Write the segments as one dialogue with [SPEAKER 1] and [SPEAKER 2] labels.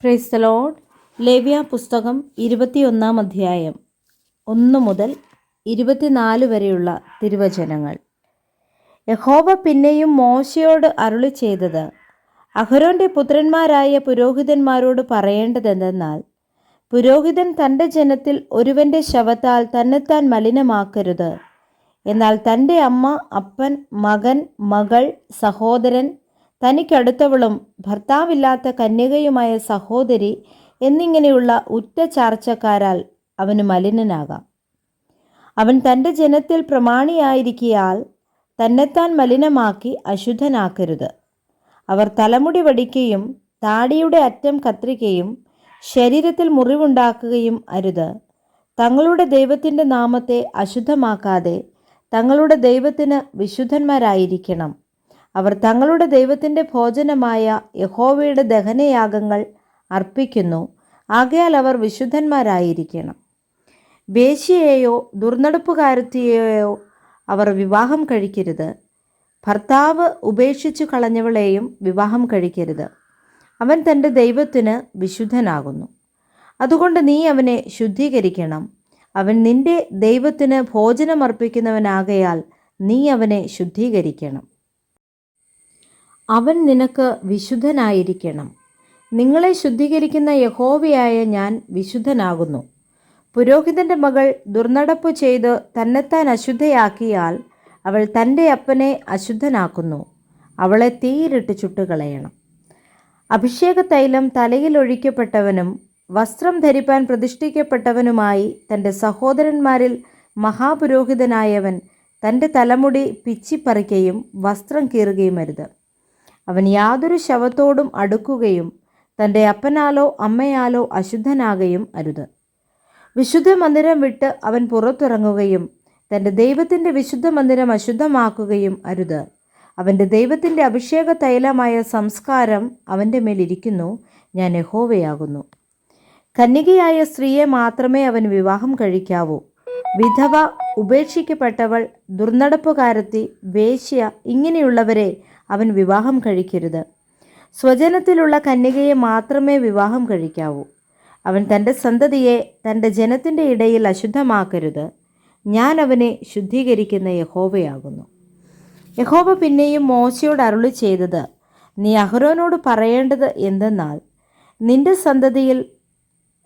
[SPEAKER 1] Praise the Lord. ലേവ്യ പുസ്തകം 21 അധ്യായം 1 മുതൽ 24 വരെയുള്ള തിരുവചനങ്ങൾ. യഹോവ പിന്നെയും മോശയോട് അരുളി ചെയ്തത്, അഹരോന്റെ പുത്രന്മാരായ പുരോഹിതന്മാരോട് പറയേണ്ടതെന്തെന്നാൽ, പുരോഹിതൻ തൻ്റെ ജനത്തിൽ ഒരുവൻ്റെ ശവത്താൽ തന്നെത്താൻ മലിനമാക്കരുത്. എന്നാൽ തൻ്റെ അമ്മ, അപ്പൻ, മകൻ, മകൾ, സഹോദരൻ, തനിക്കടുത്തവളും ഭർത്താവില്ലാത്ത കന്യകയുമായ സഹോദരി എന്നിങ്ങനെയുള്ള ഉറ്റ ചാർച്ചക്കാരാൽ അവന് മലിനനാകാം. അവൻ തൻ്റെ ജനത്തിൽ പ്രമാണിയായിരിക്കയാൽ തന്നെത്താൻ മലിനമാക്കി അശുദ്ധനാക്കരുത്. അവർ തലമുടി വടിക്കുകയും താടിയുടെ അറ്റം കത്രിക്കുകയും ശരീരത്തിൽ മുറിവുണ്ടാക്കുകയും അരുത്. തങ്ങളുടെ ദൈവത്തിൻ്റെ നാമത്തെ അശുദ്ധമാക്കാതെ തങ്ങളുടെ ദൈവത്തിന് വിശുദ്ധന്മാരായിരിക്കണം. അവർ തങ്ങളുടെ ദൈവത്തിൻ്റെ ഭോജനമായ യഹോവയുടെ ദഹനയാഗങ്ങൾ അർപ്പിക്കുന്നു. ആകയാൽ അവർ വിശുദ്ധന്മാരായിരിക്കണം. വേശ്യയെയോ ദുർനടപ്പുകാരത്തിയെയോ അവർ വിവാഹം കഴിക്കരുത്. ഭർത്താവ് ഉപേക്ഷിച്ചു കളഞ്ഞവളെയും വിവാഹം കഴിക്കരുത്. അവൻ തൻ്റെ ദൈവത്തിന് വിശുദ്ധനാകുന്നു. അതുകൊണ്ട് നീ അവനെ ശുദ്ധീകരിക്കണം. അവൻ നിന്റെ ദൈവത്തിന് ഭോജനമർപ്പിക്കുന്നവനാകയാൽ നീ അവനെ ശുദ്ധീകരിക്കണം. അവൻ നിനക്ക് വിശുദ്ധനായിരിക്കണം. നിങ്ങളെ ശുദ്ധീകരിക്കുന്ന യഹോവയായ ഞാൻ വിശുദ്ധനാകുന്നു. പുരോഹിതൻ്റെ മകൾ ദുർനടപ്പ് ചെയ്ത് തന്നെത്താൻ അശുദ്ധയാക്കിയാൽ അവൾ തൻ്റെ അപ്പനെ അശുദ്ധനാക്കുന്നു. അവളെ തീയിലിട്ട് ചുട്ടുകളയണം. അഭിഷേക തൈലം തലയിൽ ഒഴിക്കപ്പെട്ടവനും വസ്ത്രം ധരിപ്പാൻ പ്രതിഷ്ഠിക്കപ്പെട്ടവനുമായി തൻ്റെ സഹോദരന്മാരിൽ മഹാപുരോഹിതനായവൻ തൻ്റെ തലമുടി പിച്ചിപ്പറിക്കുകയും വസ്ത്രം കീറുകയും അരുത്. അവൻ യാതൊരു ശവത്തോടും അടുക്കുകയും തൻ്റെ അപ്പനാലോ അമ്മയാലോ അശുദ്ധനാകുകയും അരുത്. വിശുദ്ധ മന്ദിരം വിട്ട് അവൻ പുറത്തിറങ്ങുകയും തൻ്റെ ദൈവത്തിൻ്റെ വിശുദ്ധ മന്ദിരം അശുദ്ധമാക്കുകയും അരുത്. അവൻ്റെ ദൈവത്തിൻ്റെ അഭിഷേക തൈലമായ സംസ്കാരം അവൻ്റെ മേലിരിക്കുന്നു. ഞാൻ യഹോവയാകുന്നു. കന്യകയായ സ്ത്രീയെ മാത്രമേ അവൻ വിവാഹം കഴിക്കാവൂ. വിധവ, ഉപേക്ഷിക്കപ്പെട്ടവൾ, ദുർനടപ്പുകാരത്തി, വേശ്യ ഇങ്ങനെയുള്ളവരെ അവൻ വിവാഹം കഴിക്കരുത്. സ്വജനത്തിലുള്ള കന്യകയെ മാത്രമേ വിവാഹം കഴിക്കാവൂ. അവൻ തൻ്റെ സന്തതിയെ തൻ്റെ ജനത്തിൻ്റെ ഇടയിൽ അശുദ്ധമാക്കരുത്. ഞാൻ അവനെ ശുദ്ധീകരിക്കുന്ന യഹോവയാകുന്നു. യഹോവ പിന്നെയും മോശയോട് അരുളി ചെയ്തത്, നീ അഹരോനോട് പറയേണ്ടത് എന്തെന്നാൽ, നിന്റെ സന്തതിയിൽ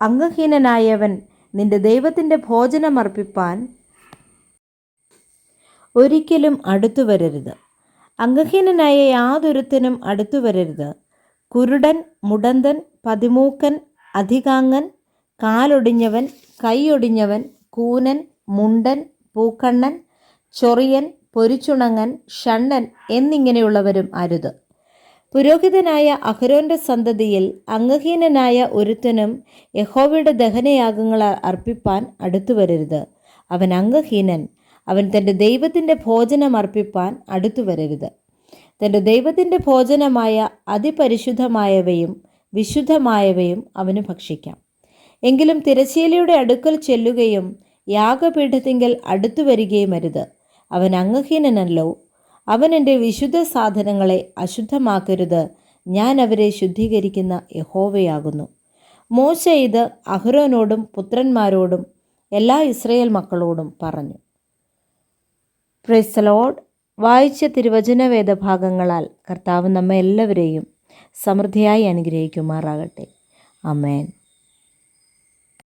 [SPEAKER 1] അംഗഹീനനായവൻ നിന്റെ ദൈവത്തിൻ്റെ ഭോജനമർപ്പിപ്പാൻ ഒരിക്കലും അടുത്തു വരരുത്. അംഗഹീനനായ യാതൊരുത്തനും അടുത്തു വരരുത്. കുരുടൻ, മുടന്തൻ, പതിമൂക്കൻ, അധികാംഗൻ, കാലൊടിഞ്ഞവൻ, കൈയൊടിഞ്ഞവൻ, കൂനൻ, മുണ്ടൻ, പൂക്കണ്ണൻ, ചൊറിയൻ, പൊരിച്ചുണങ്ങൻ, ഷണ്ണൻ എന്നിങ്ങനെയുള്ളവരും അരുത്. പുരോഹിതനായ അഹരോന്റെ സന്തതിയിൽ അംഗഹീനനായ ഒരുത്തനും യഹോവയുടെ ദഹനയാഗങ്ങൾ അർപ്പിപ്പാൻ അടുത്തു വരരുത്. അവൻ അംഗഹീനൻ. അവൻ തൻ്റെ ദൈവത്തിൻ്റെ ഭോജനം അർപ്പിപ്പാൻ അടുത്തു വരരുത്. തൻ്റെ ദൈവത്തിൻ്റെ ഭോജനമായ അതിപരിശുദ്ധമായവയും വിശുദ്ധമായവയും അവന് ഭക്ഷിക്കാം. എങ്കിലും തിരശ്ശീലയുടെ അടുക്കൽ ചെല്ലുകയും യാഗപീഠത്തിങ്കൽ അടുത്തു വരികയും അരുത്. അവൻ അംഗഹീനനല്ലോ. അവൻ എൻ്റെ വിശുദ്ധ സാധനങ്ങളെ അശുദ്ധമാക്കരുത്. ഞാൻ അവരെ ശുദ്ധീകരിക്കുന്ന യഹോവയാകുന്നു. മോശ ഇത് അഹരോനോടും പുത്രന്മാരോടും എല്ലാ ഇസ്രായേൽ മക്കളോടും പറഞ്ഞു. Praise the Lord. വായിച്ച തിരുവചന വേദഭാഗങ്ങളാൽ കർത്താവ് നമ്മെ എല്ലാവരെയും സമൃദ്ധിയായി അനുഗ്രഹിക്കുമാറാകട്ടെ. ആമേൻ.